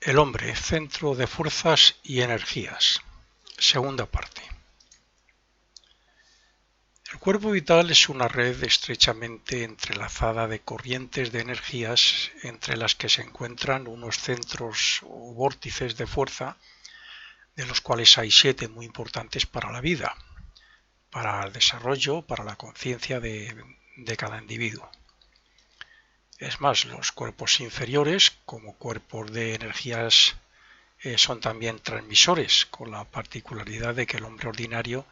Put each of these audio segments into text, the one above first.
El hombre, centro de fuerzas y energías. Segunda parte. El cuerpo vital es una red estrechamente entrelazada de corrientes de energías entre las que se encuentran unos centros o vórtices de fuerza, de los cuales hay 7 muy importantes para la vida, para el desarrollo, para la conciencia de cada individuo. Es más, los cuerpos inferiores, como cuerpos de energías, son también transmisores, con la particularidad de que el hombre ordinario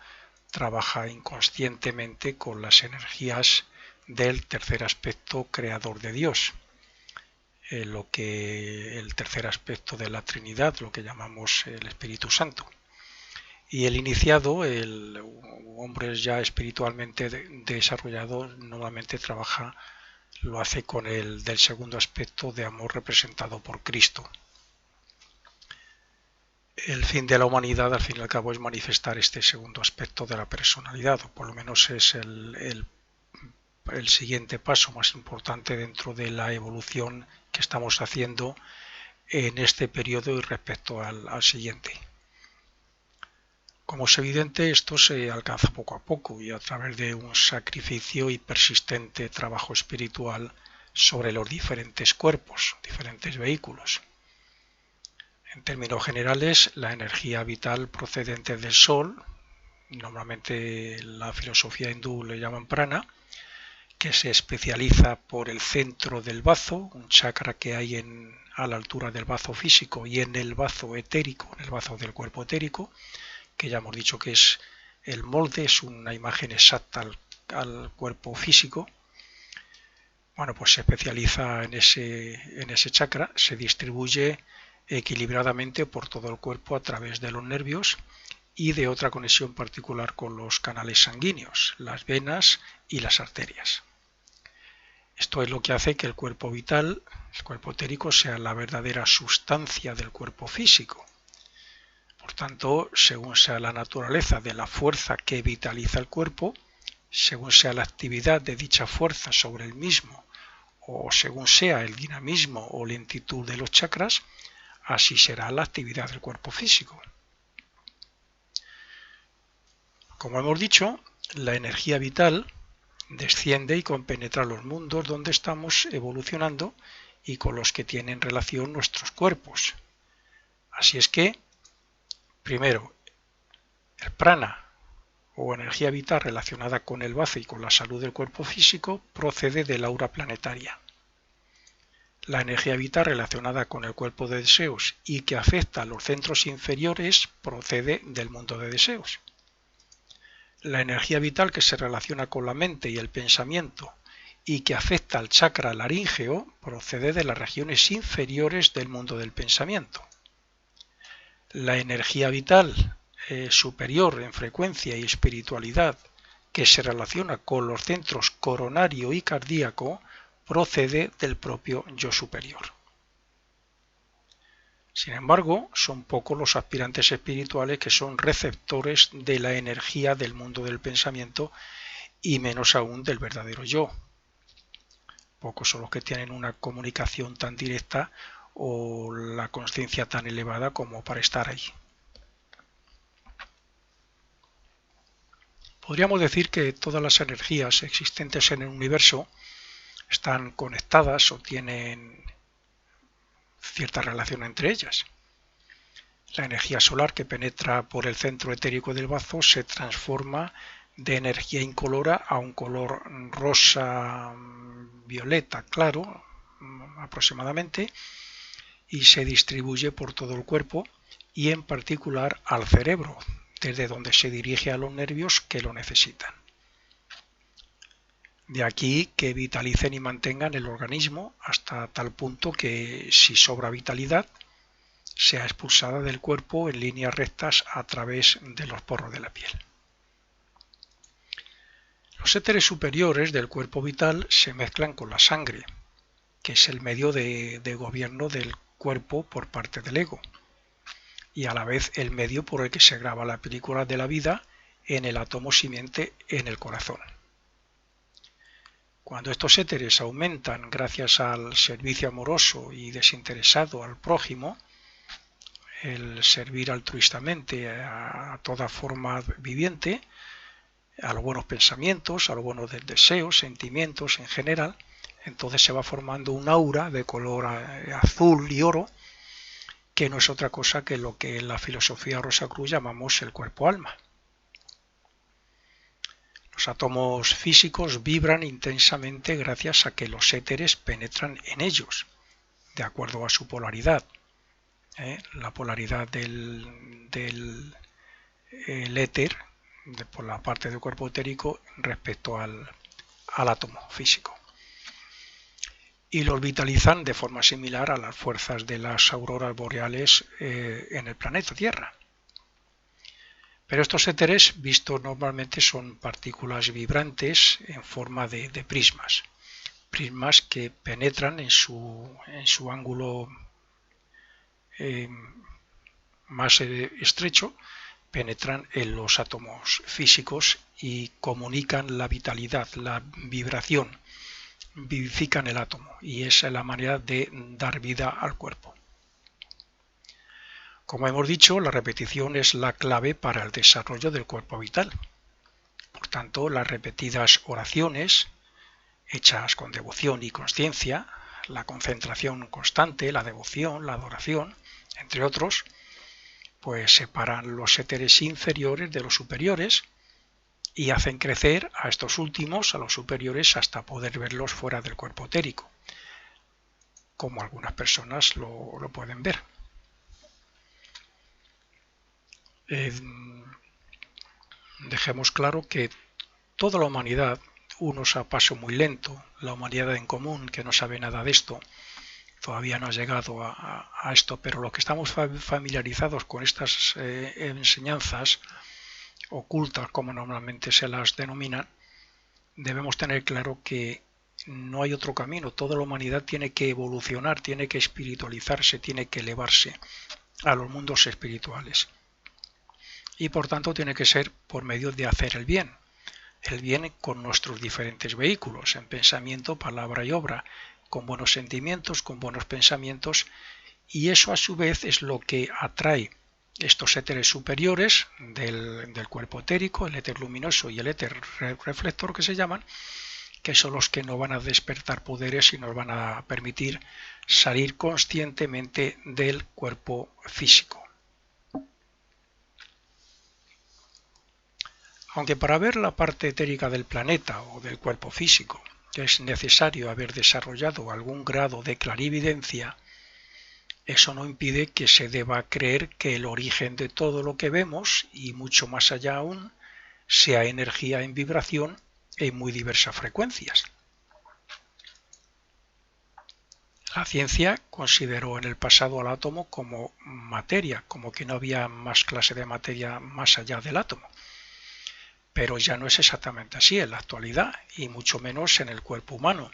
trabaja inconscientemente con las energías del tercer aspecto creador de Dios, el tercer aspecto de la Trinidad, lo que llamamos el Espíritu Santo. Y el iniciado, el hombre ya espiritualmente desarrollado, normalmente lo hace con el del segundo aspecto de amor representado por Cristo. El fin de la humanidad, al fin y al cabo, es manifestar este segundo aspecto de la personalidad, o por lo menos es el siguiente paso más importante dentro de la evolución que estamos haciendo en este periodo y respecto al siguiente. Como es evidente, esto se alcanza poco a poco y a través de un sacrificio y persistente trabajo espiritual sobre los diferentes cuerpos, diferentes vehículos. En términos generales, la energía vital procedente del Sol, normalmente la filosofía hindú le llaman prana, que se especializa por el centro del bazo, un chakra que hay a la altura del bazo físico y en el bazo etérico, en el bazo del cuerpo etérico, que ya hemos dicho que es el molde, es una imagen exacta al cuerpo físico. Bueno, pues se especializa en ese chakra, se distribuye equilibradamente por todo el cuerpo a través de los nervios y de otra conexión particular con los canales sanguíneos, las venas y las arterias. Esto es lo que hace que el cuerpo vital, el cuerpo etérico, sea la verdadera sustancia del cuerpo físico. Por tanto, según sea la naturaleza de la fuerza que vitaliza el cuerpo, según sea la actividad de dicha fuerza sobre el mismo, o según sea el dinamismo o lentitud de los chakras, así será la actividad del cuerpo físico. Como hemos dicho, la energía vital desciende y compenetra los mundos donde estamos evolucionando y con los que tienen relación nuestros cuerpos. Así es que, primero, el prana o energía vital relacionada con el bazo y con la salud del cuerpo físico procede del aura planetaria. La energía vital relacionada con el cuerpo de deseos y que afecta a los centros inferiores procede del mundo de deseos. La energía vital que se relaciona con la mente y el pensamiento y que afecta al chakra laríngeo procede de las regiones inferiores del mundo del pensamiento. La energía vital superior en frecuencia y espiritualidad que se relaciona con los centros coronario y cardíaco procede del propio yo superior. Sin embargo, son pocos los aspirantes espirituales que son receptores de la energía del mundo del pensamiento y menos aún del verdadero yo. Pocos son los que tienen una comunicación tan directa o la conciencia tan elevada como para estar ahí. Podríamos decir que todas las energías existentes en el universo están conectadas o tienen cierta relación entre ellas. La energía solar que penetra por el centro etérico del bazo se transforma de energía incolora a un color rosa violeta claro aproximadamente y se distribuye por todo el cuerpo y en particular al cerebro, desde donde se dirige a los nervios que lo necesitan. De aquí que vitalicen y mantengan el organismo hasta tal punto que si sobra vitalidad sea expulsada del cuerpo en líneas rectas a través de los poros de la piel. Los éteres superiores del cuerpo vital se mezclan con la sangre, que es el medio de gobierno del cuerpo por parte del ego, y a la vez el medio por el que se graba la película de la vida en el átomo simiente en el corazón. Cuando estos éteres aumentan gracias al servicio amoroso y desinteresado al prójimo, el servir altruistamente a toda forma viviente, a los buenos pensamientos, a los buenos deseos, sentimientos en general, entonces se va formando un aura de color azul y oro, que no es otra cosa que lo que en la filosofía Rosacruz llamamos el cuerpo-alma. Los átomos físicos vibran intensamente gracias a que los éteres penetran en ellos, de acuerdo a su polaridad. La polaridad del éter por la parte del cuerpo etérico respecto al átomo físico. Y los vitalizan de forma similar a las fuerzas de las auroras boreales en el planeta Tierra. Pero estos éteres vistos normalmente son partículas vibrantes en forma de prismas. Prismas que penetran en su ángulo más estrecho, penetran en los átomos físicos y comunican la vitalidad, la vibración, vivifican el átomo, y esa es la manera de dar vida al cuerpo. Como hemos dicho, la repetición es la clave para el desarrollo del cuerpo vital. Por tanto, las repetidas oraciones, hechas con devoción y consciencia, la concentración constante, la devoción, la adoración, entre otros, pues separan los éteres inferiores de los superiores y hacen crecer a estos últimos, a los superiores, hasta poder verlos fuera del cuerpo etérico, como algunas personas lo pueden ver. Dejemos claro que toda la humanidad, unos a paso muy lento, la humanidad en común, que no sabe nada de esto, todavía no ha llegado a esto, pero los que estamos familiarizados con estas enseñanzas ocultas, como normalmente se las denominan, debemos tener claro que no hay otro camino. Toda la humanidad tiene que evolucionar, tiene que espiritualizarse, tiene que elevarse a los mundos espirituales. Y por tanto tiene que ser por medio de hacer el bien con nuestros diferentes vehículos, en pensamiento, palabra y obra, con buenos sentimientos, con buenos pensamientos, y eso a su vez es lo que atrae estos éteres superiores del cuerpo etérico, el éter luminoso y el éter reflector que se llaman, que son los que nos van a despertar poderes y nos van a permitir salir conscientemente del cuerpo físico. Aunque para ver la parte etérica del planeta o del cuerpo físico es necesario haber desarrollado algún grado de clarividencia, eso no impide que se deba creer que el origen de todo lo que vemos, y mucho más allá aún, sea energía en vibración en muy diversas frecuencias. La ciencia consideró en el pasado al átomo como materia, como que no había más clase de materia más allá del átomo. Pero ya no es exactamente así en la actualidad, y mucho menos en el cuerpo humano,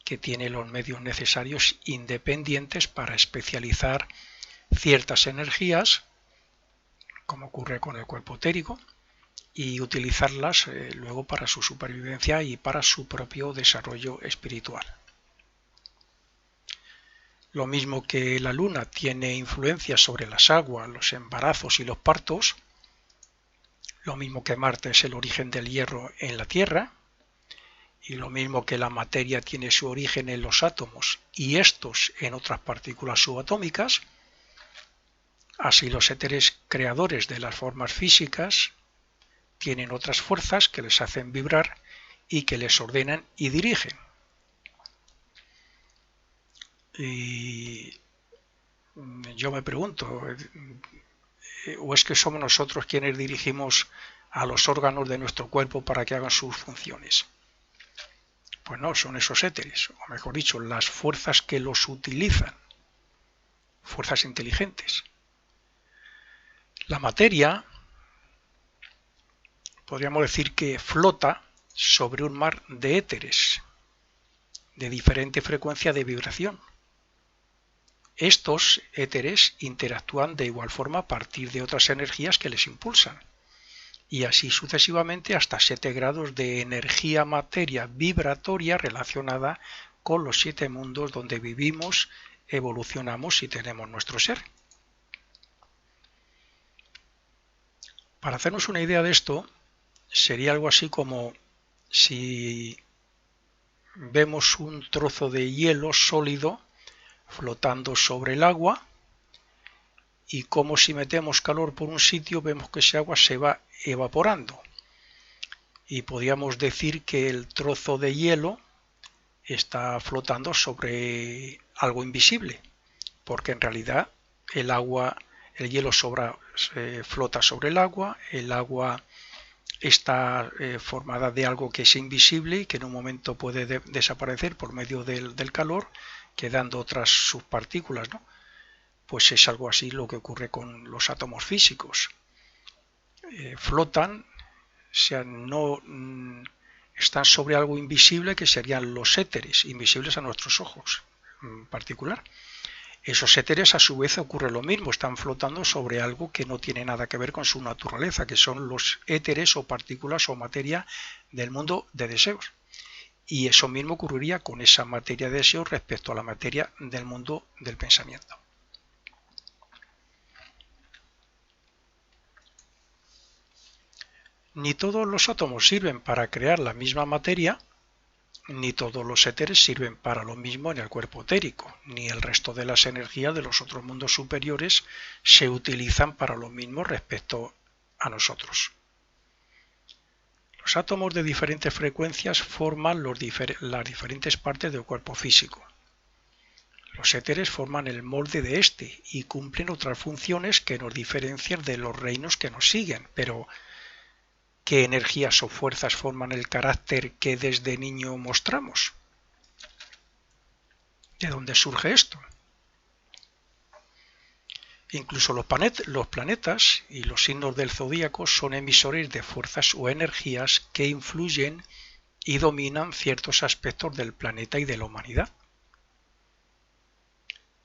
que tiene los medios necesarios independientes para especializar ciertas energías, como ocurre con el cuerpo etérico, y utilizarlas luego para su supervivencia y para su propio desarrollo espiritual. Lo mismo que la luna tiene influencia sobre las aguas, los embarazos y los partos, lo mismo que Marte es el origen del hierro en la Tierra, y lo mismo que la materia tiene su origen en los átomos y estos en otras partículas subatómicas, así los éteres creadores de las formas físicas tienen otras fuerzas que les hacen vibrar y que les ordenan y dirigen. Y yo me pregunto, ¿o es que somos nosotros quienes dirigimos a los órganos de nuestro cuerpo para que hagan sus funciones? Pues no, son esos éteres, o mejor dicho, las fuerzas que los utilizan, fuerzas inteligentes. La materia, podríamos decir que flota sobre un mar de éteres, de diferente frecuencia de vibración. Estos éteres interactúan de igual forma a partir de otras energías que les impulsan, y así sucesivamente hasta 7 grados de energía materia vibratoria relacionada con los 7 mundos donde vivimos, evolucionamos y tenemos nuestro ser. Para hacernos una idea de esto, sería algo así como si vemos un trozo de hielo sólido flotando sobre el agua y como si metemos calor por un sitio vemos que ese agua se va evaporando. Y podríamos decir que el trozo de hielo está flotando sobre algo invisible, porque en realidad el hielo flota sobre el agua está formada de algo que es invisible y que en un momento puede desaparecer por medio del calor, quedando otras subpartículas, ¿no? Pues es algo así lo que ocurre con los átomos físicos. Flotan, o sea, no están sobre algo invisible que serían los éteres, invisibles a nuestros ojos en particular. Esos éteres a su vez ocurre lo mismo, están flotando sobre algo que no tiene nada que ver con su naturaleza, que son los éteres o partículas o materia del mundo de deseos. Y eso mismo ocurriría con esa materia de deseos respecto a la materia del mundo del pensamiento. Ni todos los átomos sirven para crear la misma materia, ni todos los éteres sirven para lo mismo en el cuerpo etérico, ni el resto de las energías de los otros mundos superiores se utilizan para lo mismo respecto a nosotros. Los átomos de diferentes frecuencias forman las diferentes partes del cuerpo físico. Los éteres forman el molde de este y cumplen otras funciones que nos diferencian de los reinos que nos siguen, pero ¿qué energías o fuerzas forman el carácter que desde niño mostramos? ¿De dónde surge esto? Incluso los planetas y los signos del zodíaco son emisores de fuerzas o energías que influyen y dominan ciertos aspectos del planeta y de la humanidad.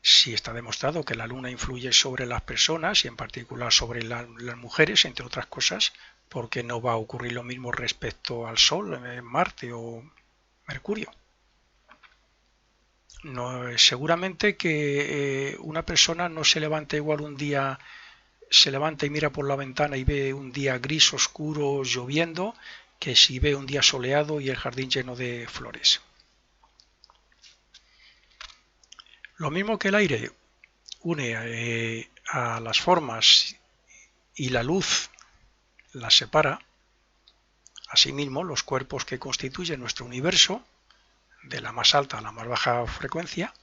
Sí está demostrado que la Luna influye sobre las personas y en particular sobre las mujeres, entre otras cosas, porque no va a ocurrir lo mismo respecto al Sol, Marte o Mercurio. No, seguramente que una persona no se levanta igual un día, se levanta y mira por la ventana y ve un día gris oscuro lloviendo, que si ve un día soleado y el jardín lleno de flores. Lo mismo que el aire une a las formas y la luz las separa, asimismo los cuerpos que constituyen nuestro universo, de la más alta a la más baja frecuencia,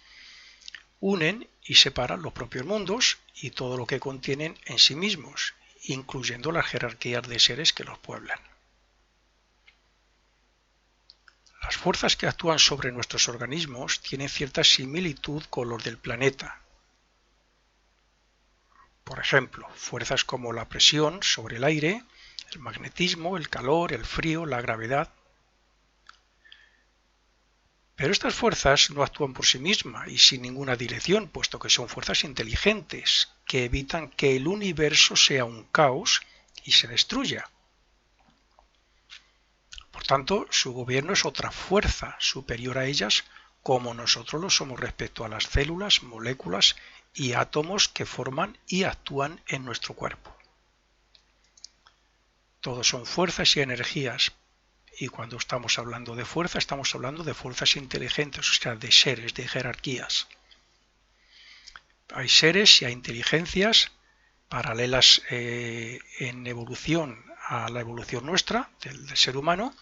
unen y separan los propios mundos y todo lo que contienen en sí mismos, incluyendo las jerarquías de seres que los pueblan. Las fuerzas que actúan sobre nuestros organismos tienen cierta similitud con los del planeta. Por ejemplo, fuerzas como la presión sobre el aire, el magnetismo, el calor, el frío, la gravedad. Pero estas fuerzas no actúan por sí mismas y sin ninguna dirección, puesto que son fuerzas inteligentes que evitan que el universo sea un caos y se destruya. Por tanto, su gobierno es otra fuerza superior a ellas, como nosotros lo somos respecto a las células, moléculas y átomos que forman y actúan en nuestro cuerpo. Todos son fuerzas y energías, y cuando estamos hablando de fuerza, estamos hablando de fuerzas inteligentes, o sea, de seres, de jerarquías. Hay seres y hay inteligencias paralelas en evolución a la evolución nuestra, del ser humano,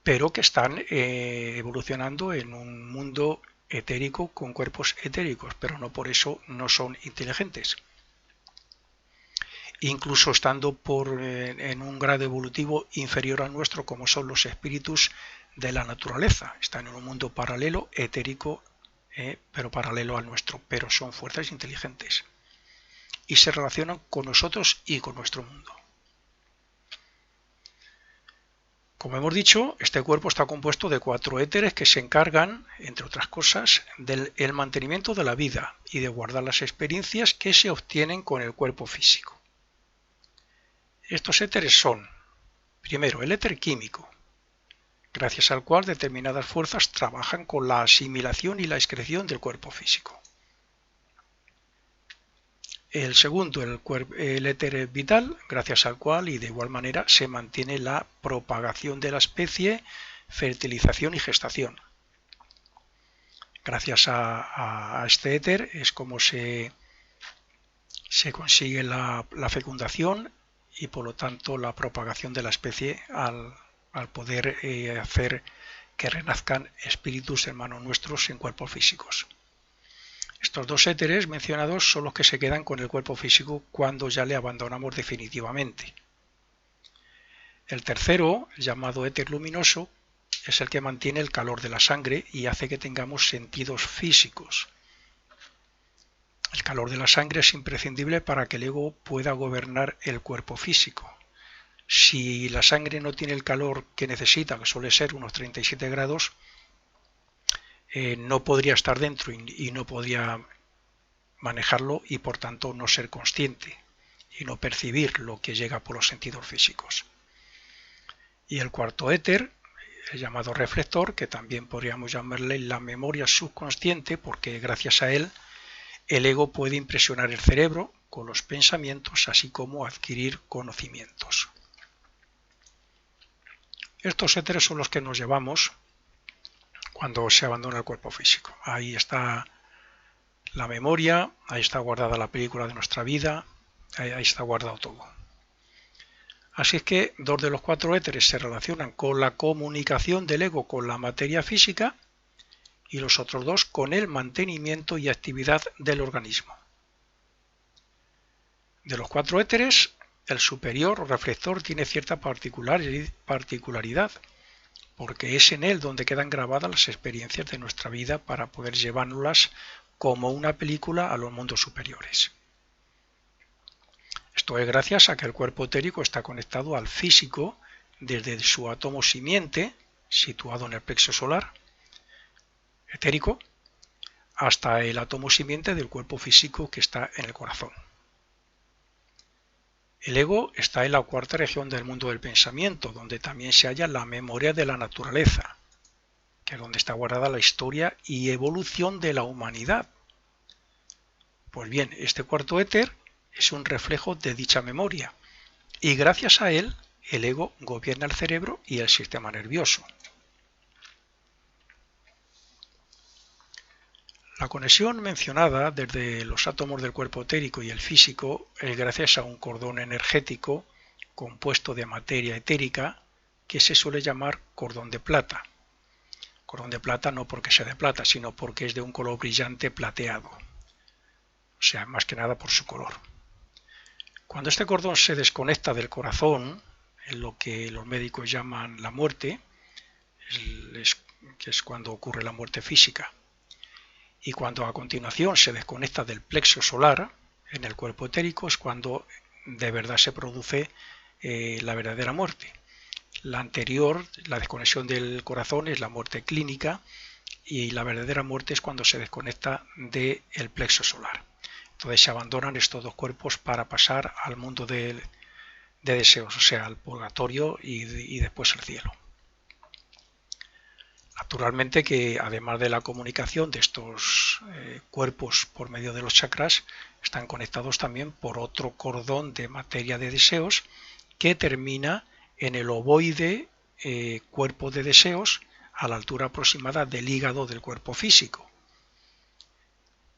pero que están evolucionando en un mundo etérico con cuerpos etéricos, pero no por eso no son inteligentes. Incluso estando en un grado evolutivo inferior al nuestro, como son los espíritus de la naturaleza. Están en un mundo paralelo, etérico, pero paralelo al nuestro, pero son fuerzas inteligentes. Y se relacionan con nosotros y con nuestro mundo. Como hemos dicho, este cuerpo está compuesto de 4 éteres que se encargan, entre otras cosas, del mantenimiento de la vida y de guardar las experiencias que se obtienen con el cuerpo físico. Estos éteres son, primero, el éter químico, gracias al cual determinadas fuerzas trabajan con la asimilación y la excreción del cuerpo físico. El segundo, el éter vital, gracias al cual y de igual manera se mantiene la propagación de la especie, fertilización y gestación. Gracias a este éter es como se consigue la fecundación y por lo tanto la propagación de la especie al poder hacer que renazcan espíritus hermanos nuestros en cuerpos físicos. Estos dos éteres mencionados son los que se quedan con el cuerpo físico cuando ya le abandonamos definitivamente. El tercero, llamado éter luminoso, es el que mantiene el calor de la sangre y hace que tengamos sentidos físicos. El calor de la sangre es imprescindible para que el ego pueda gobernar el cuerpo físico. Si la sangre no tiene el calor que necesita, que suele ser unos 37 grados, no podría estar dentro y no podría manejarlo y por tanto no ser consciente y no percibir lo que llega por los sentidos físicos. Y el cuarto éter, el llamado reflector, que también podríamos llamarle la memoria subconsciente, porque gracias a él el ego puede impresionar el cerebro con los pensamientos, así como adquirir conocimientos. Estos éteres son los que nos llevamos cuando se abandona el cuerpo físico. Ahí está la memoria, ahí está guardada la película de nuestra vida, ahí está guardado todo. Así es que dos de los cuatro éteres se relacionan con la comunicación del ego con la materia física y los otros dos con el mantenimiento y actividad del organismo. De los cuatro éteres, el superior o reflector tiene cierta particularidad, porque es en él donde quedan grabadas las experiencias de nuestra vida para poder llevárnoslas como una película a los mundos superiores. Esto es gracias a que el cuerpo etérico está conectado al físico desde su átomo simiente, situado en el plexo solar etérico, hasta el átomo simiente del cuerpo físico que está en el corazón. El ego está en la cuarta región del mundo del pensamiento, donde también se halla la memoria de la naturaleza, que es donde está guardada la historia y evolución de la humanidad. Pues bien, este cuarto éter es un reflejo de dicha memoria, y gracias a él, el ego gobierna el cerebro y el sistema nervioso. La conexión mencionada desde los átomos del cuerpo etérico y el físico es gracias a un cordón energético compuesto de materia etérica que se suele llamar cordón de plata. Cordón de plata no porque sea de plata, sino porque es de un color brillante plateado. O sea, más que nada por su color. Cuando este cordón se desconecta del corazón, en lo que los médicos llaman la muerte, que es cuando ocurre la muerte física, y cuando a continuación se desconecta del plexo solar, en el cuerpo etérico, es cuando de verdad se produce la verdadera muerte. La anterior, la desconexión del corazón, es la muerte clínica y la verdadera muerte es cuando se desconecta del plexo solar. Entonces se abandonan estos dos cuerpos para pasar al mundo de deseos, o sea, al purgatorio y después al cielo. Naturalmente que además de la comunicación de estos cuerpos por medio de los chakras, están conectados también por otro cordón de materia de deseos que termina en el ovoide cuerpo de deseos a la altura aproximada del hígado del cuerpo físico,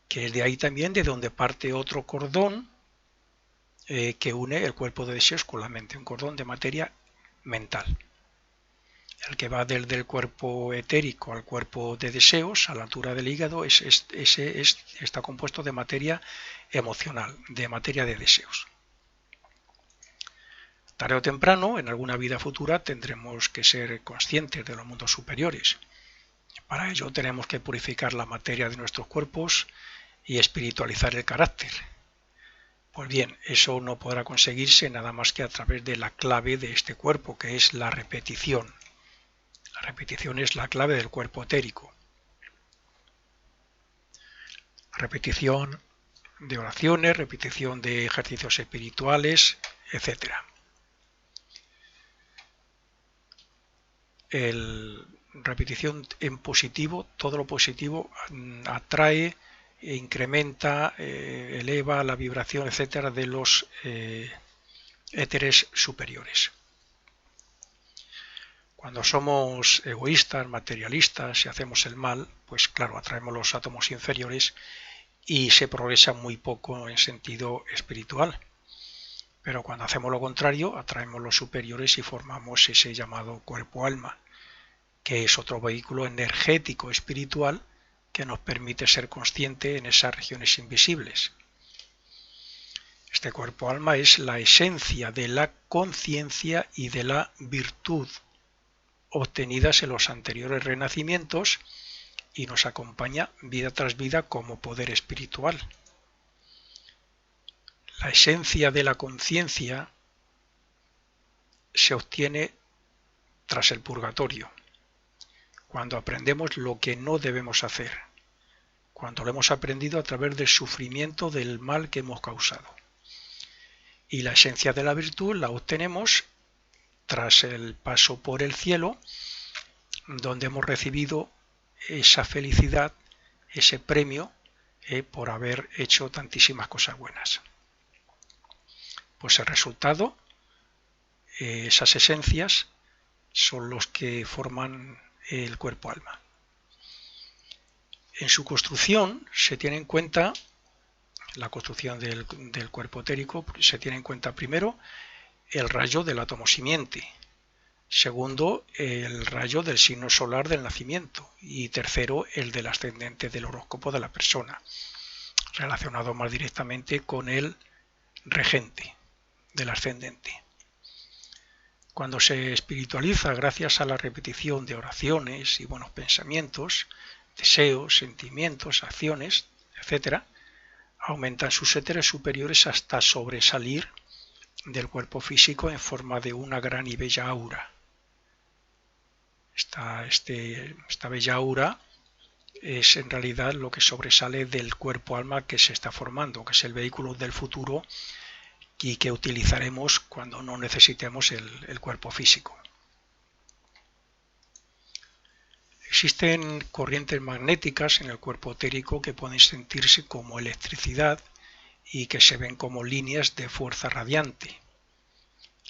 que es de ahí también de donde parte otro cordón que une el cuerpo de deseos con la mente, un cordón de materia mental. El que va desde el cuerpo etérico al cuerpo de deseos, a la altura del hígado, está compuesto de materia emocional, de materia de deseos. Tarde o temprano, en alguna vida futura, tendremos que ser conscientes de los mundos superiores. Para ello tenemos que purificar la materia de nuestros cuerpos y espiritualizar el carácter. Pues bien, eso no podrá conseguirse nada más que a través de la clave de este cuerpo, que es la repetición. La repetición es la clave del cuerpo etérico. Repetición de oraciones, repetición de ejercicios espirituales, etc. Repetición en positivo, todo lo positivo atrae incrementa, eleva la vibración, etcétera, de los éteres superiores. Cuando somos egoístas, materialistas y hacemos el mal, pues claro, atraemos los átomos inferiores y se progresa muy poco en sentido espiritual. Pero cuando hacemos lo contrario, atraemos los superiores y formamos ese llamado cuerpo-alma, que es otro vehículo energético espiritual que nos permite ser consciente en esas regiones invisibles. Este cuerpo-alma es la esencia de la conciencia y de la virtud obtenidas en los anteriores renacimientos y nos acompaña vida tras vida como poder espiritual. La esencia de la conciencia se obtiene tras el purgatorio, cuando aprendemos lo que no debemos hacer, cuando lo hemos aprendido a través del sufrimiento del mal que hemos causado. Y la esencia de la virtud la obtenemos tras el paso por el cielo, donde hemos recibido esa felicidad, ese premio por haber hecho tantísimas cosas buenas. Pues el resultado, esas esencias, son los que forman el cuerpo-alma. En su construcción se tiene en cuenta, la construcción del cuerpo etérico, se tiene en cuenta primero el rayo del átomo simiente, segundo el rayo del signo solar del nacimiento y tercero el del ascendente del horóscopo de la persona, relacionado más directamente con el regente del ascendente. Cuando se espiritualiza gracias a la repetición de oraciones y buenos pensamientos, deseos, sentimientos, acciones, etc., aumentan sus éteres superiores hasta sobresalir del cuerpo físico en forma de una gran y bella aura. Esta bella aura es en realidad lo que sobresale del cuerpo-alma que se está formando, que es el vehículo del futuro y que utilizaremos cuando no necesitemos el cuerpo físico. Existen corrientes magnéticas en el cuerpo etérico que pueden sentirse como electricidad y que se ven como líneas de fuerza radiante,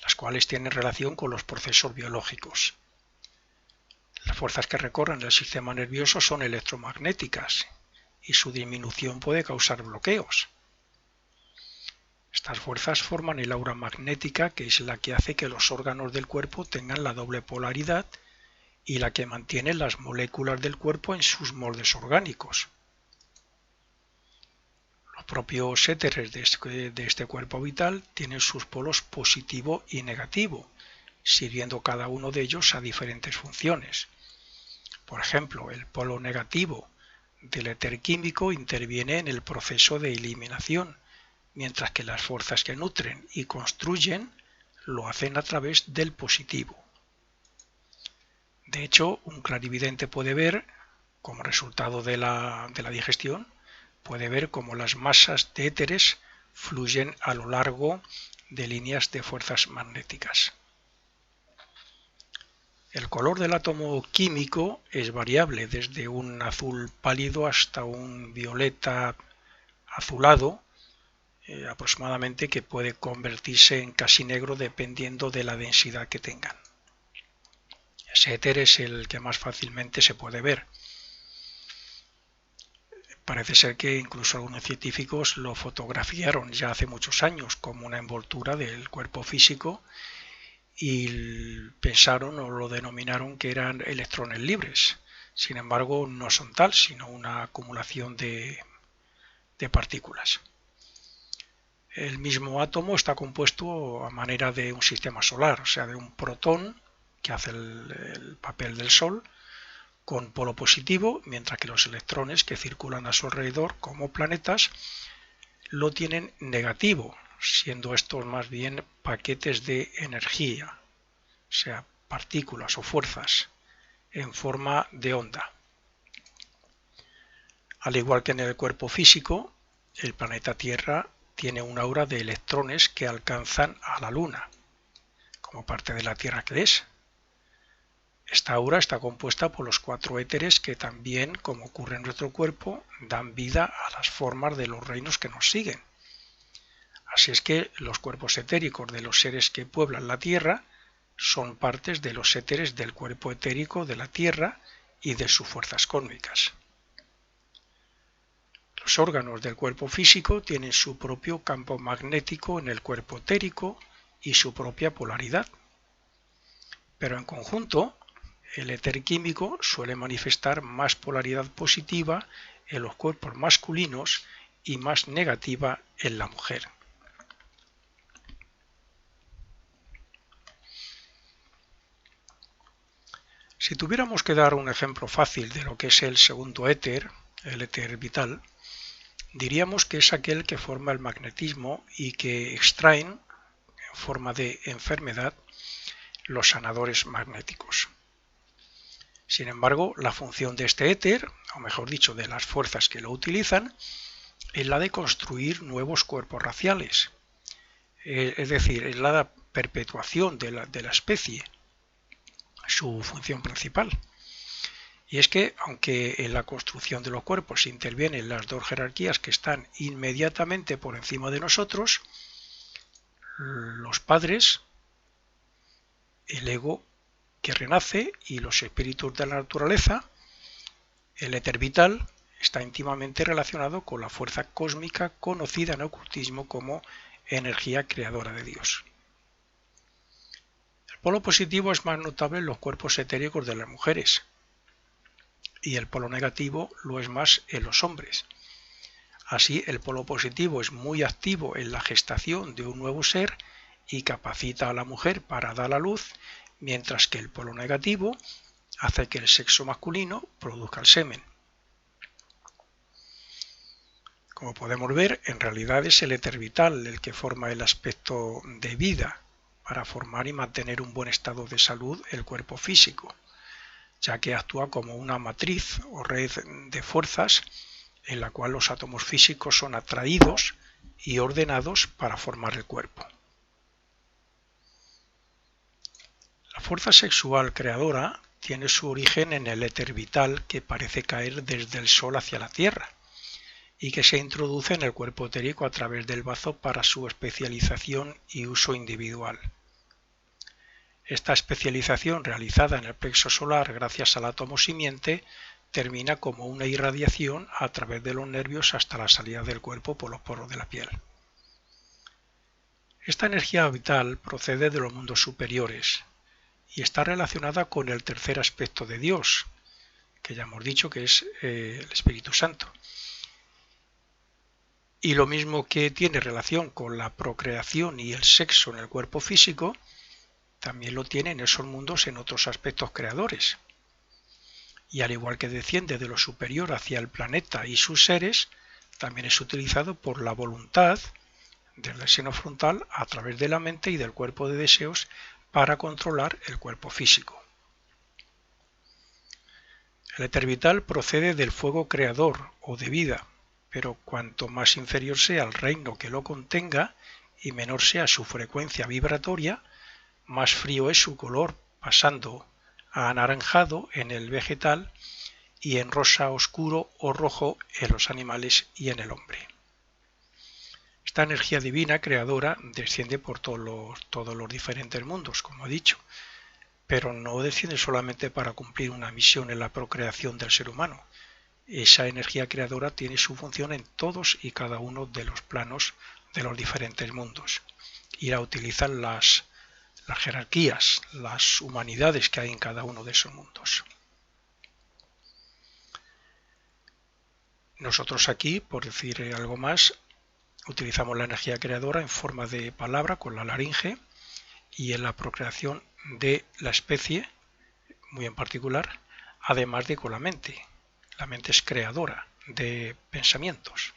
las cuales tienen relación con los procesos biológicos. Las fuerzas que recorren el sistema nervioso son electromagnéticas y su disminución puede causar bloqueos. Estas fuerzas forman el aura magnética, que es la que hace que los órganos del cuerpo tengan la doble polaridad y la que mantiene las moléculas del cuerpo en sus moldes orgánicos. Los propios éteres de este cuerpo vital tienen sus polos positivo y negativo, sirviendo cada uno de ellos a diferentes funciones. Por ejemplo, el polo negativo del éter químico interviene en el proceso de eliminación, mientras que las fuerzas que nutren y construyen lo hacen a través del positivo. De hecho, un clarividente puede ver, como resultado de la digestión, puede ver cómo las masas de éteres fluyen a lo largo de líneas de fuerzas magnéticas. El color del átomo químico es variable, desde un azul pálido hasta un violeta azulado, aproximadamente, que puede convertirse en casi negro dependiendo de la densidad que tengan. Ese éter es el que más fácilmente se puede ver. Parece ser que incluso algunos científicos lo fotografiaron ya hace muchos años como una envoltura del cuerpo físico y pensaron o lo denominaron que eran electrones libres. Sin embargo, no son tal, sino una acumulación de partículas. El mismo átomo está compuesto a manera de un sistema solar, o sea, de un protón que hace el papel del Sol con polo positivo, mientras que los electrones que circulan a su alrededor como planetas lo tienen negativo, siendo estos más bien paquetes de energía, o sea, partículas o fuerzas en forma de onda. Al igual que en el cuerpo físico, el planeta Tierra tiene un aura de electrones que alcanzan a la Luna, como parte de la Tierra que es. Esta aura está compuesta por los 4 éteres que también, como ocurre en nuestro cuerpo, dan vida a las formas de los reinos que nos siguen. Así es que los cuerpos etéricos de los seres que pueblan la Tierra son partes de los éteres del cuerpo etérico de la Tierra y de sus fuerzas cósmicas. Los órganos del cuerpo físico tienen su propio campo magnético en el cuerpo etérico y su propia polaridad. Pero en conjunto, el éter químico suele manifestar más polaridad positiva en los cuerpos masculinos y más negativa en la mujer. Si tuviéramos que dar un ejemplo fácil de lo que es el segundo éter, el éter vital, diríamos que es aquel que forma el magnetismo y que extraen, en forma de enfermedad, los sanadores magnéticos. Sin embargo, la función de este éter, o mejor dicho, de las fuerzas que lo utilizan, es la de construir nuevos cuerpos raciales, es decir, es la perpetuación de la especie, su función principal. Y es que, aunque en la construcción de los cuerpos intervienen las dos jerarquías que están inmediatamente por encima de nosotros, los padres, el ego que renace y los espíritus de la naturaleza, el éter vital, está íntimamente relacionado con la fuerza cósmica conocida en ocultismo como energía creadora de Dios. El polo positivo es más notable en los cuerpos etéricos de las mujeres y el polo negativo lo es más en los hombres. Así, el polo positivo es muy activo en la gestación de un nuevo ser y capacita a la mujer para dar a luz, mientras que el polo negativo hace que el sexo masculino produzca el semen. Como podemos ver, en realidad es el éter vital el que forma el aspecto de vida para formar y mantener un buen estado de salud el cuerpo físico, ya que actúa como una matriz o red de fuerzas en la cual los átomos físicos son atraídos y ordenados para formar el cuerpo. La fuerza sexual creadora tiene su origen en el éter vital que parece caer desde el Sol hacia la Tierra y que se introduce en el cuerpo etérico a través del bazo para su especialización y uso individual. Esta especialización realizada en el plexo solar gracias al átomo simiente termina como una irradiación a través de los nervios hasta la salida del cuerpo por los poros de la piel. Esta energía vital procede de los mundos superiores y está relacionada con el tercer aspecto de Dios, que ya hemos dicho que es el Espíritu Santo. Y lo mismo que tiene relación con la procreación y el sexo en el cuerpo físico, también lo tiene en esos mundos en otros aspectos creadores. Y al igual que desciende de lo superior hacia el planeta y sus seres, también es utilizado por la voluntad desde el seno frontal a través de la mente y del cuerpo de deseos para controlar el cuerpo físico. El éter vital procede del fuego creador o de vida, pero cuanto más inferior sea el reino que lo contenga y menor sea su frecuencia vibratoria, más frío es su color, pasando a anaranjado en el vegetal y en rosa oscuro o rojo en los animales y en el hombre. Esta energía divina creadora desciende por todos los diferentes mundos, como he dicho, pero no desciende solamente para cumplir una misión en la procreación del ser humano. Esa energía creadora tiene su función en todos y cada uno de los planos de los diferentes mundos y la utilizan las jerarquías, las humanidades que hay en cada uno de esos mundos. Nosotros aquí, por decir algo más, utilizamos la energía creadora en forma de palabra con la laringe y en la procreación de la especie, muy en particular, además de con la mente. La mente es creadora de pensamientos.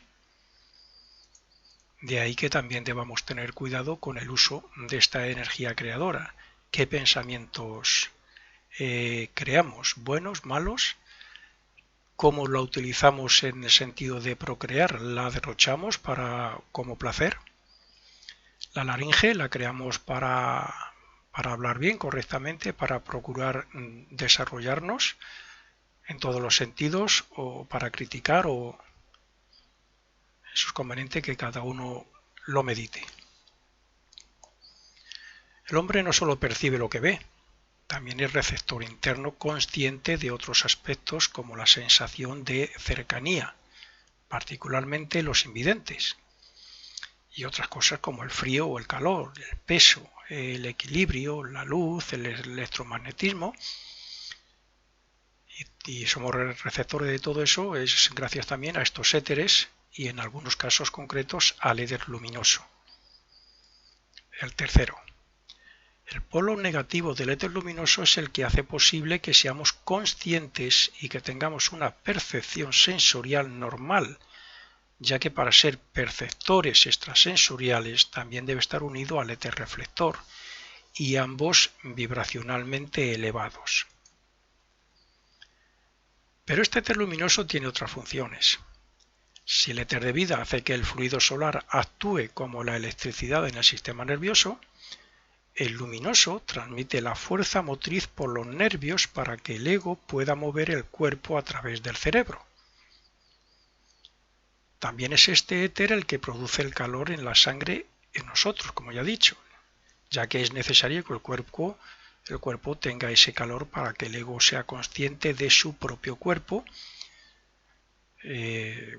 De ahí que también debamos tener cuidado con el uso de esta energía creadora. ¿Qué pensamientos creamos? ¿Buenos? ¿Malos? ¿Cómo la utilizamos en el sentido de procrear? ¿La derrochamos como placer? La laringe la creamos para para hablar bien, correctamente, para procurar desarrollarnos en todos los sentidos, o para criticar, o eso es conveniente que cada uno lo medite. El hombre no solo percibe lo que ve, también es receptor interno consciente de otros aspectos como la sensación de cercanía, particularmente los invidentes, y otras cosas como el frío o el calor, el peso, el equilibrio, la luz, el electromagnetismo. Y somos receptores de todo eso, es gracias también a estos éteres y en algunos casos concretos al éter luminoso. El tercero. El polo negativo del éter luminoso es el que hace posible que seamos conscientes y que tengamos una percepción sensorial normal, ya que para ser perceptores extrasensoriales también debe estar unido al éter reflector, y ambos vibracionalmente elevados. Pero este éter luminoso tiene otras funciones. Si el éter de vida hace que el fluido solar actúe como la electricidad en el sistema nervioso, el luminoso transmite la fuerza motriz por los nervios para que el ego pueda mover el cuerpo a través del cerebro. También es este éter el que produce el calor en la sangre en nosotros, como ya he dicho, ya que es necesario que el cuerpo tenga ese calor para que el ego sea consciente de su propio cuerpo.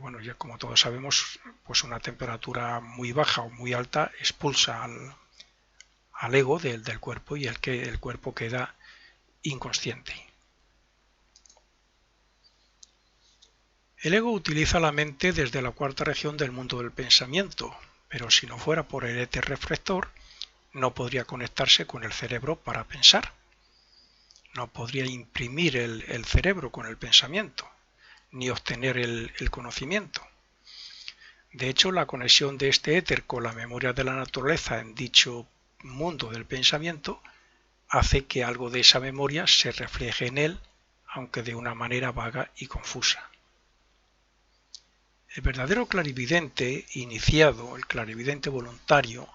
Bueno, ya como todos sabemos, pues una temperatura muy baja o muy alta expulsa al ego del cuerpo, y el cuerpo queda inconsciente. El ego utiliza la mente desde la cuarta región del mundo del pensamiento, pero si no fuera por el éter reflector, no podría conectarse con el cerebro para pensar. No podría imprimir el cerebro con el pensamiento, ni obtener el conocimiento. De hecho, la conexión de este éter con la memoria de la naturaleza en dicho mundo del pensamiento hace que algo de esa memoria se refleje en él, aunque de una manera vaga y confusa. El verdadero clarividente iniciado, el clarividente voluntario,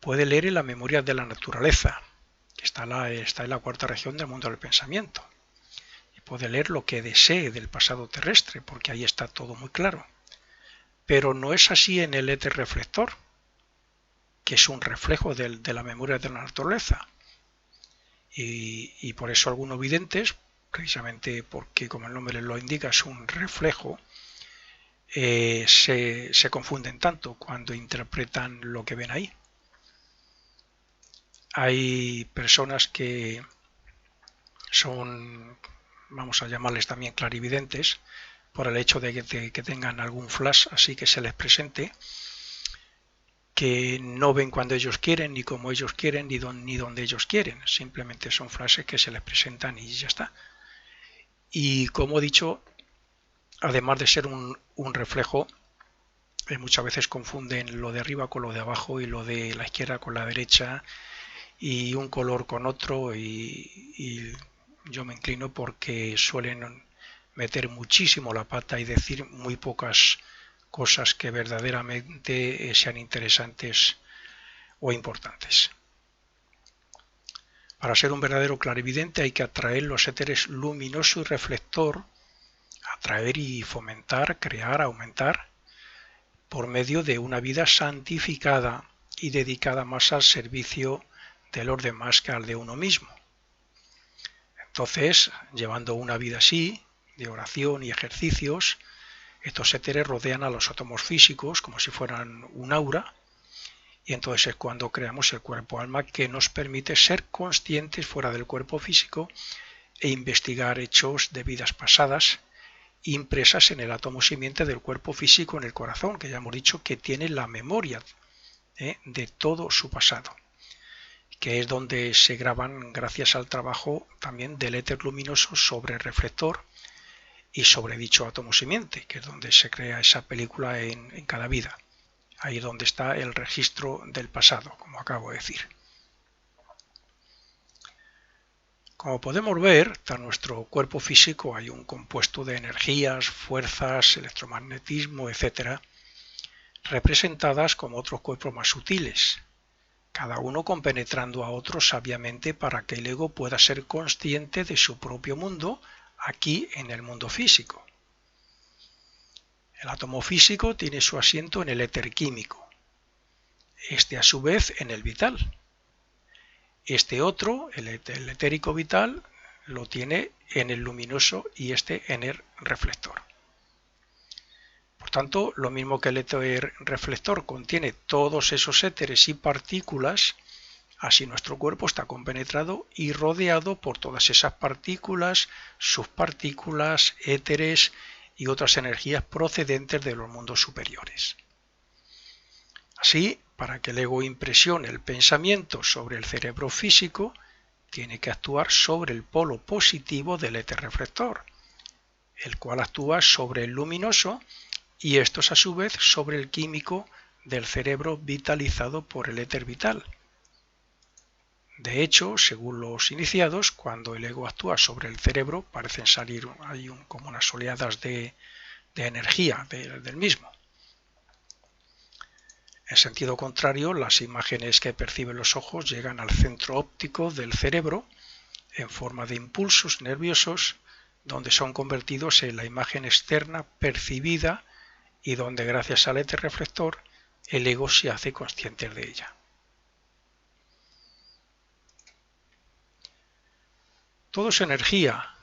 puede leer en la memoria de la naturaleza, que está en la cuarta región del mundo del pensamiento, y puede leer lo que desee del pasado terrestre, porque ahí está todo muy claro. Pero no es así en el éter reflector, que es un reflejo de la memoria de la naturaleza. Y por eso algunos videntes, precisamente porque como el nombre lo indica es un reflejo, se confunden tanto cuando interpretan lo que ven ahí. Hay personas que son, vamos a llamarles también clarividentes, por el hecho de que tengan algún flash así que se les presente, que no ven cuando ellos quieren, ni como ellos quieren, ni donde ellos quieren. Simplemente son flashes que se les presentan y ya está. Y como he dicho, además de ser un reflejo, muchas veces confunden lo de arriba con lo de abajo y lo de la izquierda con la derecha y un color con otro, y yo me inclino porque suelen meter muchísimo la pata y decir muy pocas cosas que verdaderamente sean interesantes o importantes. Para ser un verdadero clarividente hay que atraer los éteres luminoso y reflector, atraer y fomentar, crear, aumentar, por medio de una vida santificada y dedicada más al servicio del orden más que al de uno mismo. Entonces, llevando una vida así, de oración y ejercicios, estos éteres rodean a los átomos físicos como si fueran un aura, y entonces es cuando creamos el cuerpo-alma que nos permite ser conscientes fuera del cuerpo físico e investigar hechos de vidas pasadas impresas en el átomo simiente del cuerpo físico, en el corazón, que ya hemos dicho que tiene la memoria de todo su pasado, que es donde se graban gracias al trabajo también del éter luminoso sobre el reflector y sobre dicho átomo simiente, que es donde se crea esa película en cada vida. Ahí es donde está el registro del pasado, como acabo de decir. Como podemos ver, en nuestro cuerpo físico hay un compuesto de energías, fuerzas, electromagnetismo, etc., representadas como otros cuerpos más sutiles. cada uno compenetrando a otro sabiamente para que el ego pueda ser consciente de su propio mundo aquí en el mundo físico. El átomo físico tiene su asiento en el éter químico, este a su vez en el vital. Este otro, el etérico vital, lo tiene en el luminoso y este en el reflector. Por tanto, lo mismo que el éter reflector contiene todos esos éteres y partículas, así nuestro cuerpo está compenetrado y rodeado por todas esas partículas, subpartículas, éteres y otras energías procedentes de los mundos superiores. Así, para que el ego impresione el pensamiento sobre el cerebro físico, tiene que actuar sobre el polo positivo del éter reflector, el cual actúa sobre el luminoso y estos a su vez sobre el químico del cerebro vitalizado por el éter vital. De hecho, según los iniciados, cuando el ego actúa sobre el cerebro, parecen salir como unas oleadas de energía del mismo. En sentido contrario, las imágenes que perciben los ojos llegan al centro óptico del cerebro en forma de impulsos nerviosos, donde son convertidos en la imagen externa percibida y donde gracias al éter reflector el ego se hace consciente de ella. Todo es energía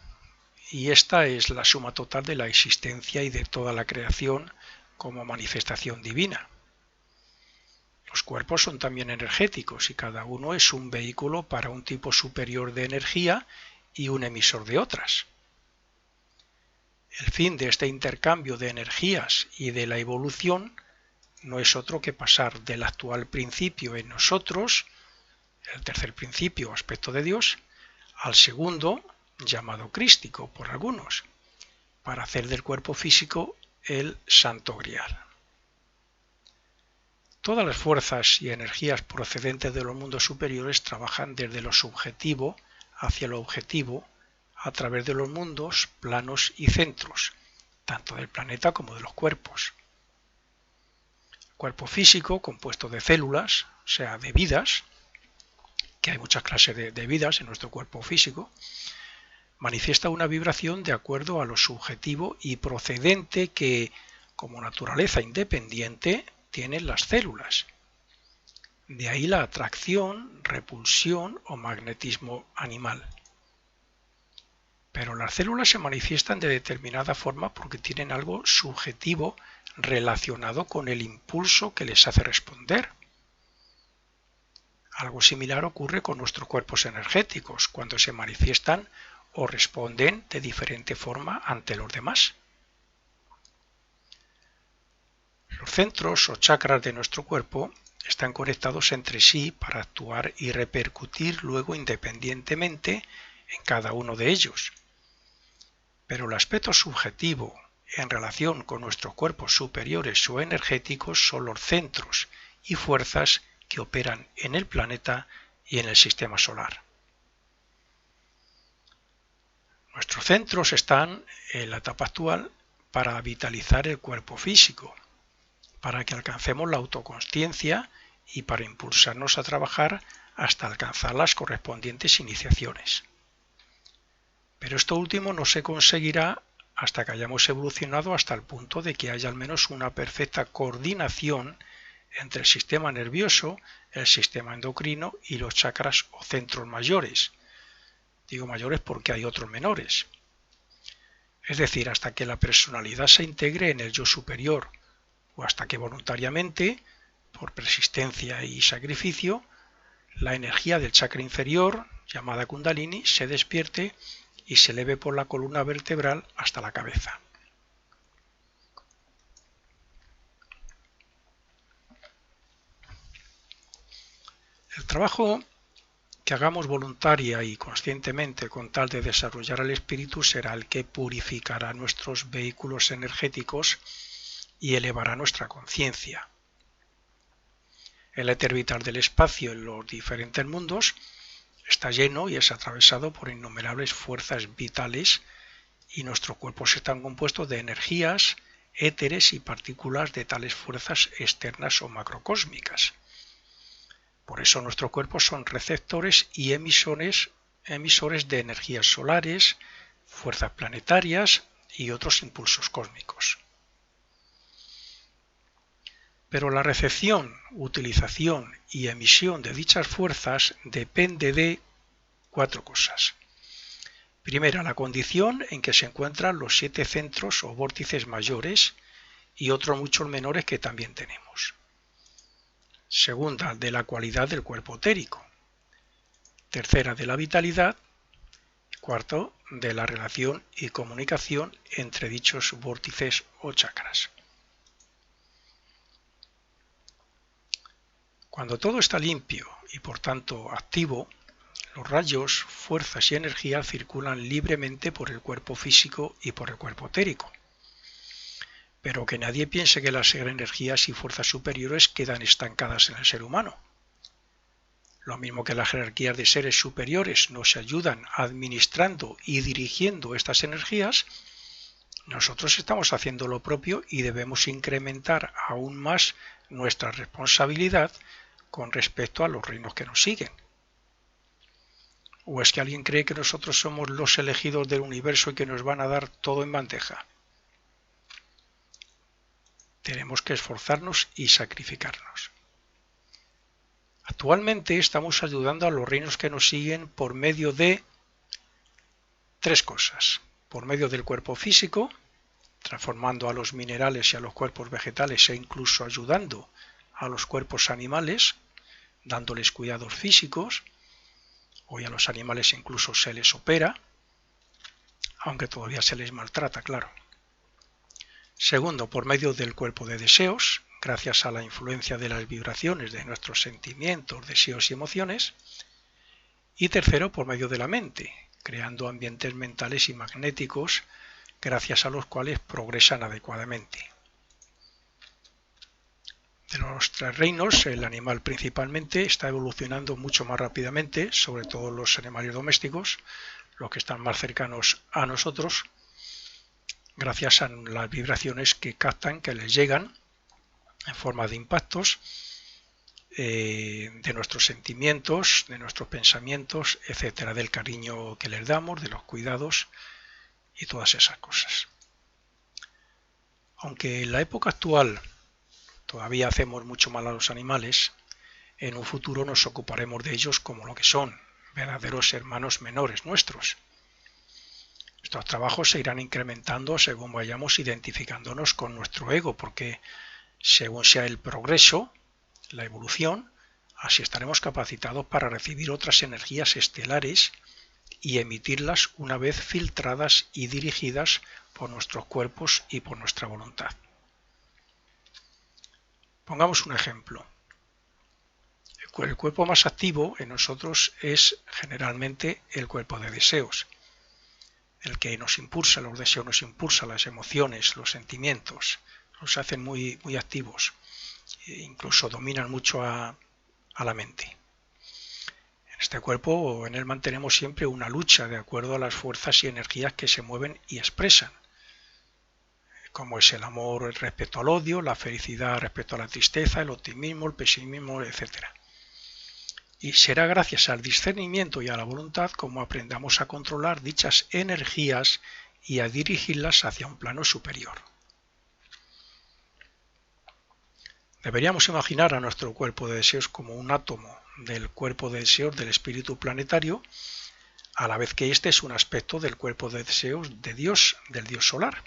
y esta es la suma total de la existencia y de toda la creación como manifestación divina. Los cuerpos son también energéticos y cada uno es un vehículo para un tipo superior de energía y un emisor de otras. El fin de este intercambio de energías y de la evolución no es otro que pasar del actual principio en nosotros, el tercer principio, aspecto de Dios, al segundo, llamado crístico por algunos, para hacer del cuerpo físico el santo grial. Todas las fuerzas y energías procedentes de los mundos superiores trabajan desde lo subjetivo hacia lo objetivo a través de los mundos, planos y centros, tanto del planeta como de los cuerpos. El cuerpo físico, compuesto de células, o sea, de vidas, que hay muchas clases de vidas en nuestro cuerpo físico, manifiesta una vibración de acuerdo a lo subjetivo y procedente que, como naturaleza independiente, tienen las células. De ahí la atracción, repulsión o magnetismo animal. Pero las células se manifiestan de determinada forma porque tienen algo subjetivo relacionado con el impulso que les hace responder. Algo similar ocurre con nuestros cuerpos energéticos cuando se manifiestan o responden de diferente forma ante los demás. Los centros o chakras de nuestro cuerpo están conectados entre sí para actuar y repercutir luego independientemente en cada uno de ellos. Pero el aspecto subjetivo en relación con nuestros cuerpos superiores o energéticos son los centros y fuerzas que operan en el planeta y en el sistema solar. Nuestros centros están en la etapa actual para vitalizar el cuerpo físico, para que alcancemos la autoconsciencia y para impulsarnos a trabajar hasta alcanzar las correspondientes iniciaciones. Pero esto último no se conseguirá hasta que hayamos evolucionado hasta el punto de que haya al menos una perfecta coordinación entre el sistema nervioso, el sistema endocrino y los chakras o centros mayores. Digo mayores porque hay otros menores. Es decir, hasta que la personalidad se integre en el yo superior, o hasta que voluntariamente, por persistencia y sacrificio, la energía del chakra inferior, llamada Kundalini, se despierte y se eleve por la columna vertebral hasta la cabeza. El trabajo que hagamos voluntaria y conscientemente con tal de desarrollar el espíritu será el que purificará nuestros vehículos energéticos y elevará nuestra conciencia. El éter vital del espacio en los diferentes mundos está lleno y es atravesado por innumerables fuerzas vitales y nuestros cuerpos están compuestos de energías, éteres y partículas de tales fuerzas externas o macrocósmicas. Por eso nuestros cuerpos son receptores y emisores de energías solares, fuerzas planetarias y otros impulsos cósmicos. Pero la recepción, utilización y emisión de dichas fuerzas depende de 4 cosas. Primera, la condición en que se encuentran los 7 centros o vórtices mayores y otros muchos menores que también tenemos. Segunda, de la cualidad del cuerpo etérico. Tercera, de la vitalidad. Cuarto, de la relación y comunicación entre dichos vórtices o chakras. Cuando todo está limpio y por tanto activo, los rayos, fuerzas y energías circulan libremente por el cuerpo físico y por el cuerpo etérico. Pero que nadie piense que las energías y fuerzas superiores quedan estancadas en el ser humano. Lo mismo que las jerarquías de seres superiores nos ayudan administrando y dirigiendo estas energías, nosotros estamos haciendo lo propio y debemos incrementar aún más nuestra responsabilidad con respecto a los reinos que nos siguen. ¿O es que alguien cree que nosotros somos los elegidos del universo y que nos van a dar todo en bandeja? Tenemos que esforzarnos y sacrificarnos. Actualmente estamos ayudando a los reinos que nos siguen por medio de 3 cosas. Por medio del cuerpo físico, transformando a los minerales y a los cuerpos vegetales e incluso ayudando a los cuerpos animales, dándoles cuidados físicos. Hoy a los animales incluso se les opera, aunque todavía se les maltrata, claro. Segundo, por medio del cuerpo de deseos, gracias a la influencia de las vibraciones de nuestros sentimientos, deseos y emociones. Y tercero, por medio de la mente, creando ambientes mentales y magnéticos, gracias a los cuales progresan adecuadamente. De los 3 reinos, el animal principalmente está evolucionando mucho más rápidamente, sobre todo los animales domésticos, los que están más cercanos a nosotros, gracias a las vibraciones que captan, que les llegan en forma de impactos de nuestros sentimientos, de nuestros pensamientos, etcétera, del cariño que les damos, de los cuidados y todas esas cosas. Aunque en la época actual todavía hacemos mucho mal a los animales, en un futuro nos ocuparemos de ellos como lo que son, verdaderos hermanos menores nuestros. Estos trabajos se irán incrementando según vayamos identificándonos con nuestro ego, porque según sea el progreso, la evolución, así estaremos capacitados para recibir otras energías estelares y emitirlas una vez filtradas y dirigidas por nuestros cuerpos y por nuestra voluntad. Pongamos un ejemplo. El cuerpo más activo en nosotros es generalmente el cuerpo de deseos, el que nos impulsa, los deseos nos impulsa, las emociones, los sentimientos, nos hacen muy activos, e incluso dominan mucho a la mente. En este cuerpo, en él mantenemos siempre una lucha de acuerdo a las fuerzas y energías que se mueven y expresan, como es el amor respecto al odio, la felicidad respecto a la tristeza, el optimismo, el pesimismo, etc. Y será gracias al discernimiento y a la voluntad como aprendamos a controlar dichas energías y a dirigirlas hacia un plano superior. Deberíamos imaginar a nuestro cuerpo de deseos como un átomo del cuerpo de deseos del espíritu planetario, a la vez que este es un aspecto del cuerpo de deseos de Dios, del Dios solar.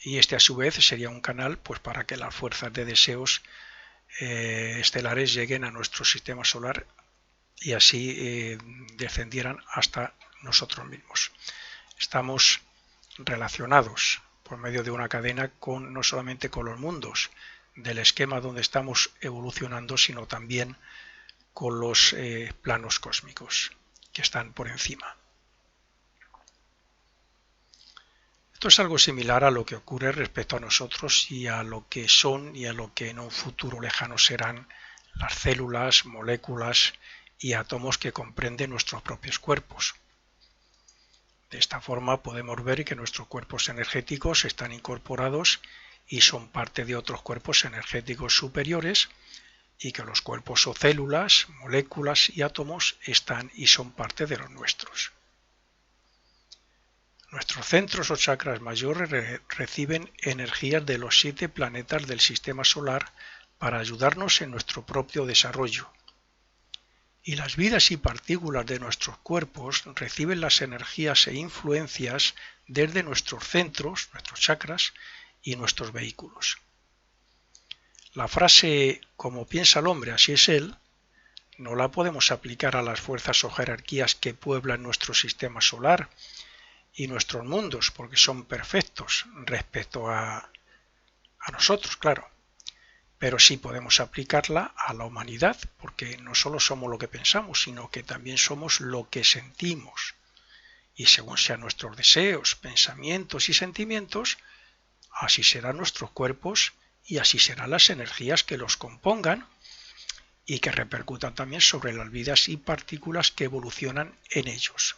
Y este a su vez sería un canal pues para que las fuerzas de deseos estelares lleguen a nuestro sistema solar y así descendieran hasta nosotros mismos. Estamos relacionados por medio de una cadena no solamente con los mundos del esquema donde estamos evolucionando, sino también con los planos cósmicos que están por encima. Esto es algo similar a lo que ocurre respecto a nosotros y a lo que son y a lo que en un futuro lejano serán las células, moléculas y átomos que comprenden nuestros propios cuerpos. De esta forma podemos ver que nuestros cuerpos energéticos están incorporados y son parte de otros cuerpos energéticos superiores y que los cuerpos o células, moléculas y átomos están y son parte de los nuestros. Nuestros centros o chakras mayores reciben energías de los 7 planetas del sistema solar para ayudarnos en nuestro propio desarrollo. Y las vidas y partículas de nuestros cuerpos reciben las energías e influencias desde nuestros centros, nuestros chakras y nuestros vehículos. La frase "como piensa el hombre, así es él" no la podemos aplicar a las fuerzas o jerarquías que pueblan nuestro sistema solar y nuestros mundos, porque son perfectos respecto a nosotros, claro. Pero sí podemos aplicarla a la humanidad, porque no solo somos lo que pensamos, sino que también somos lo que sentimos. Y según sean nuestros deseos, pensamientos y sentimientos, así serán nuestros cuerpos y así serán las energías que los compongan y que repercutan también sobre las vidas y partículas que evolucionan en ellos.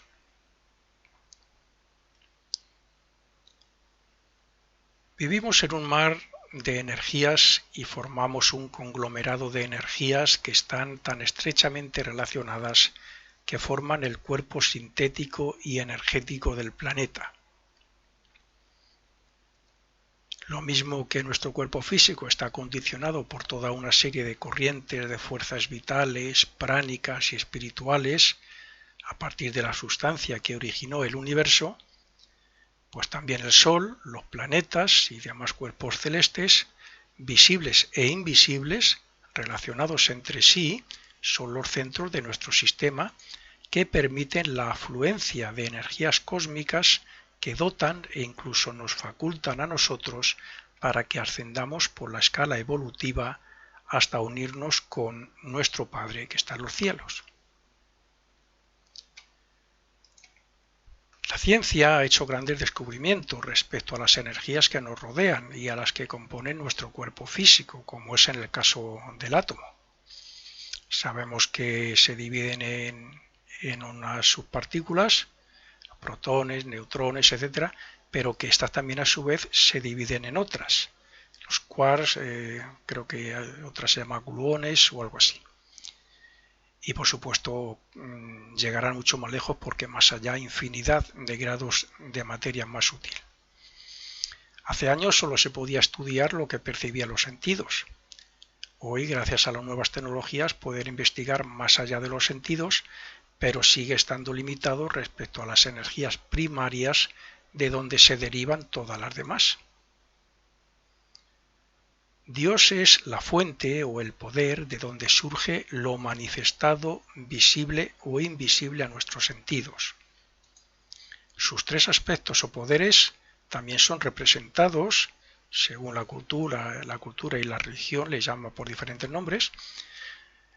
Vivimos en un mar de energías y formamos un conglomerado de energías que están tan estrechamente relacionadas que forman el cuerpo sintético y energético del planeta. Lo mismo que nuestro cuerpo físico está condicionado por toda una serie de corrientes de fuerzas vitales, pránicas y espirituales a partir de la sustancia que originó el universo, pues también el Sol, los planetas y demás cuerpos celestes, visibles e invisibles, relacionados entre sí, son los centros de nuestro sistema que permiten la afluencia de energías cósmicas que dotan e incluso nos facultan a nosotros para que ascendamos por la escala evolutiva hasta unirnos con nuestro Padre que está en los cielos. La ciencia ha hecho grandes descubrimientos respecto a las energías que nos rodean y a las que componen nuestro cuerpo físico, como es en el caso del átomo. Sabemos que se dividen en unas subpartículas, protones, neutrones, etc., pero que estas también a su vez se dividen en otras. Los quarks, creo que otras se llaman gluones o algo así. Y por supuesto llegarán mucho más lejos porque más allá hay infinidad de grados de materia más sutil. Hace años solo se podía estudiar lo que percibían los sentidos. Hoy, gracias a las nuevas tecnologías, poder investigar más allá de los sentidos, pero sigue estando limitado respecto a las energías primarias de donde se derivan todas las demás. Dios es la fuente o el poder de donde surge lo manifestado, visible o invisible a nuestros sentidos. Sus 3 aspectos o poderes también son representados, según la cultura y la religión les llama por diferentes nombres,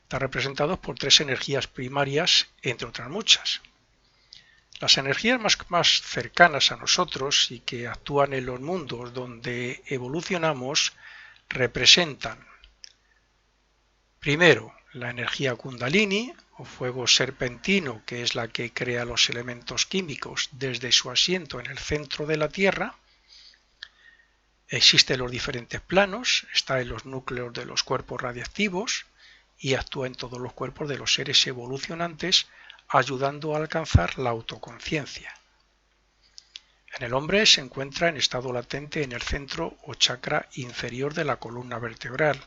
están representados por 3 energías primarias, entre otras muchas. Las energías más cercanas a nosotros y que actúan en los mundos donde evolucionamos representan, primero, la energía Kundalini o fuego serpentino, que es la que crea los elementos químicos desde su asiento en el centro de la Tierra. Existen los diferentes planos, está en los núcleos de los cuerpos radiactivos y actúa en todos los cuerpos de los seres evolucionantes, ayudando a alcanzar la autoconciencia. En el hombre se encuentra en estado latente en el centro o chakra inferior de la columna vertebral,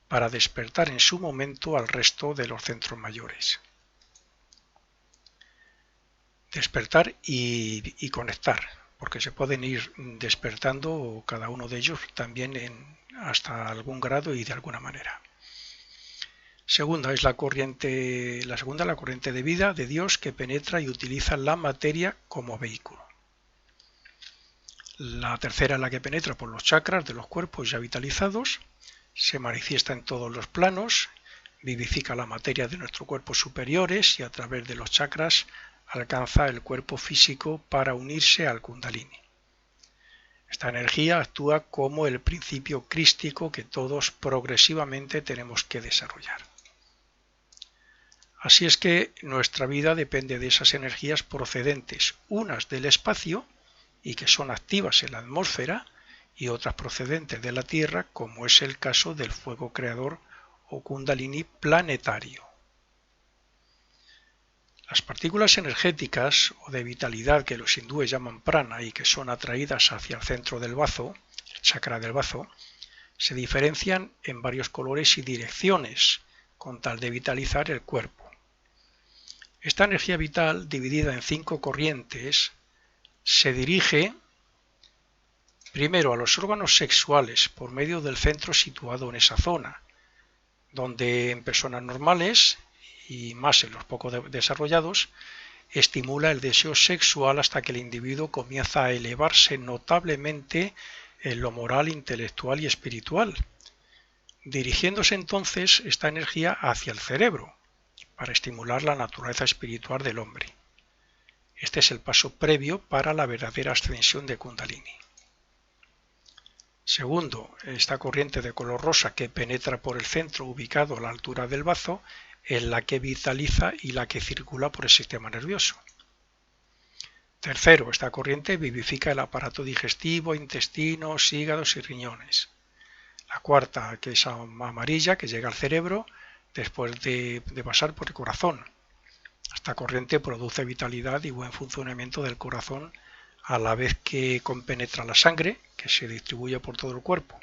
para despertar en su momento al resto de los centros mayores. Despertar y conectar, porque se pueden ir despertando cada uno de ellos también hasta algún grado y de alguna manera. Segunda es la corriente de vida de Dios que penetra y utiliza la materia como vehículo. La tercera es la que penetra por los chakras de los cuerpos ya vitalizados, se manifiesta en todos los planos, vivifica la materia de nuestros cuerpos superiores y a través de los chakras alcanza el cuerpo físico para unirse al Kundalini. Esta energía actúa como el principio crístico que todos progresivamente tenemos que desarrollar. Así es que nuestra vida depende de esas energías procedentes, unas del espacio y que son activas en la atmósfera, y otras procedentes de la Tierra, como es el caso del fuego creador o kundalini planetario. Las partículas energéticas o de vitalidad que los hindúes llaman prana y que son atraídas hacia el centro del bazo, el chakra del bazo, se diferencian en varios colores y direcciones con tal de vitalizar el cuerpo. Esta energía vital, dividida en 5 corrientes, se dirige primero a los órganos sexuales por medio del centro situado en esa zona, donde en personas normales y más en los poco desarrollados, estimula el deseo sexual hasta que el individuo comienza a elevarse notablemente en lo moral, intelectual y espiritual, dirigiéndose entonces esta energía hacia el cerebro, para estimular la naturaleza espiritual del hombre. Este es el paso previo para la verdadera ascensión de Kundalini. Segundo, esta corriente de color rosa que penetra por el centro ubicado a la altura del bazo es la que vitaliza y la que circula por el sistema nervioso. Tercero, esta corriente vivifica el aparato digestivo, intestinos, hígados y riñones. La cuarta, que es amarilla, que llega al cerebro después de pasar por el corazón. Esta corriente produce vitalidad y buen funcionamiento del corazón a la vez que compenetra la sangre, que se distribuye por todo el cuerpo.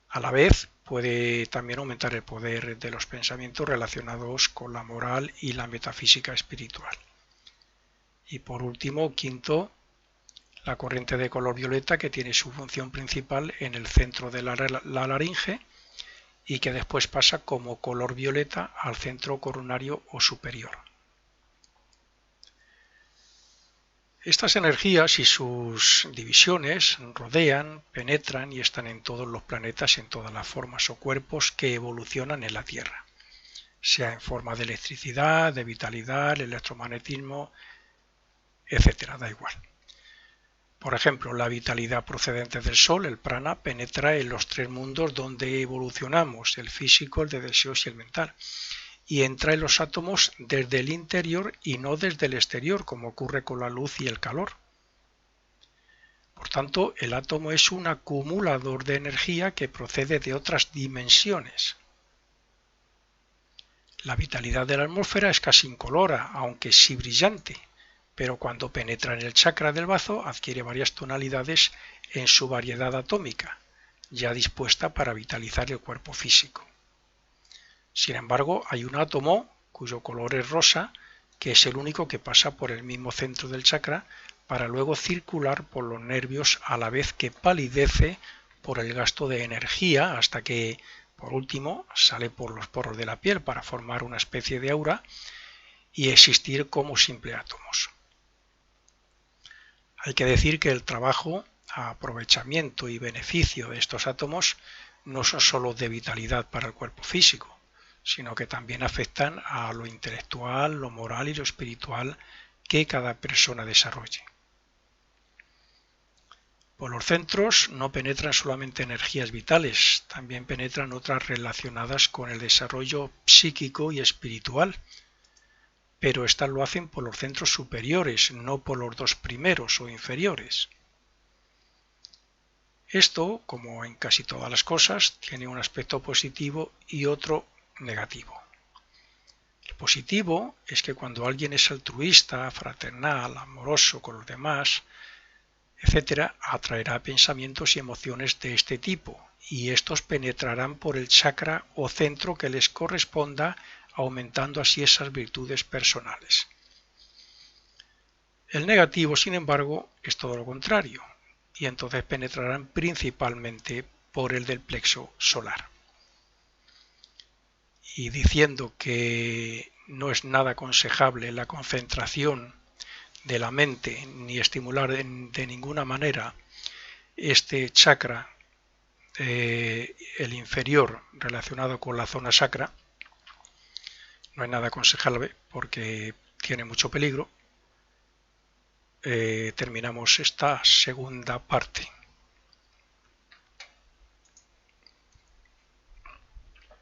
A la vez puede también aumentar el poder de los pensamientos relacionados con la moral y la metafísica espiritual. Y por último, quinto, la corriente de color violeta, que tiene su función principal en el centro de la laringe y que después pasa como color violeta al centro coronario o superior. Estas energías y sus divisiones rodean, penetran y están en todos los planetas, en todas las formas o cuerpos que evolucionan en la Tierra, sea en forma de electricidad, de vitalidad, electromagnetismo, etcétera, da igual. Por ejemplo, la vitalidad procedente del Sol, el prana, penetra en los 3 mundos donde evolucionamos, el físico, el de deseos y el mental, y entra en los átomos desde el interior y no desde el exterior, como ocurre con la luz y el calor. Por tanto, el átomo es un acumulador de energía que procede de otras dimensiones. La vitalidad de la atmósfera es casi incolora, aunque sí brillante, pero cuando penetra en el chakra del bazo adquiere varias tonalidades en su variedad atómica, ya dispuesta para vitalizar el cuerpo físico. Sin embargo, hay un átomo cuyo color es rosa, que es el único que pasa por el mismo centro del chakra para luego circular por los nervios a la vez que palidece por el gasto de energía hasta que, por último, sale por los poros de la piel para formar una especie de aura y existir como simple átomos. Hay que decir que el trabajo, aprovechamiento y beneficio de estos átomos no son sólo de vitalidad para el cuerpo físico, sino que también afectan a lo intelectual, lo moral y lo espiritual que cada persona desarrolle. Por los centros no penetran solamente energías vitales, también penetran otras relacionadas con el desarrollo psíquico y espiritual, pero estas lo hacen por los centros superiores, no por los 2 primeros o inferiores. Esto, como en casi todas las cosas, tiene un aspecto positivo y otro negativo. El positivo es que cuando alguien es altruista, fraternal, amoroso con los demás, etc., atraerá pensamientos y emociones de este tipo, y estos penetrarán por el chakra o centro que les corresponda, aumentando así esas virtudes personales. El negativo, sin embargo, es todo lo contrario, y entonces penetrarán principalmente por el del plexo solar. Y diciendo que no es nada aconsejable la concentración de la mente ni estimular de ninguna manera este chakra, el inferior relacionado con la zona sacra, no es nada aconsejable porque tiene mucho peligro. Terminamos esta segunda parte.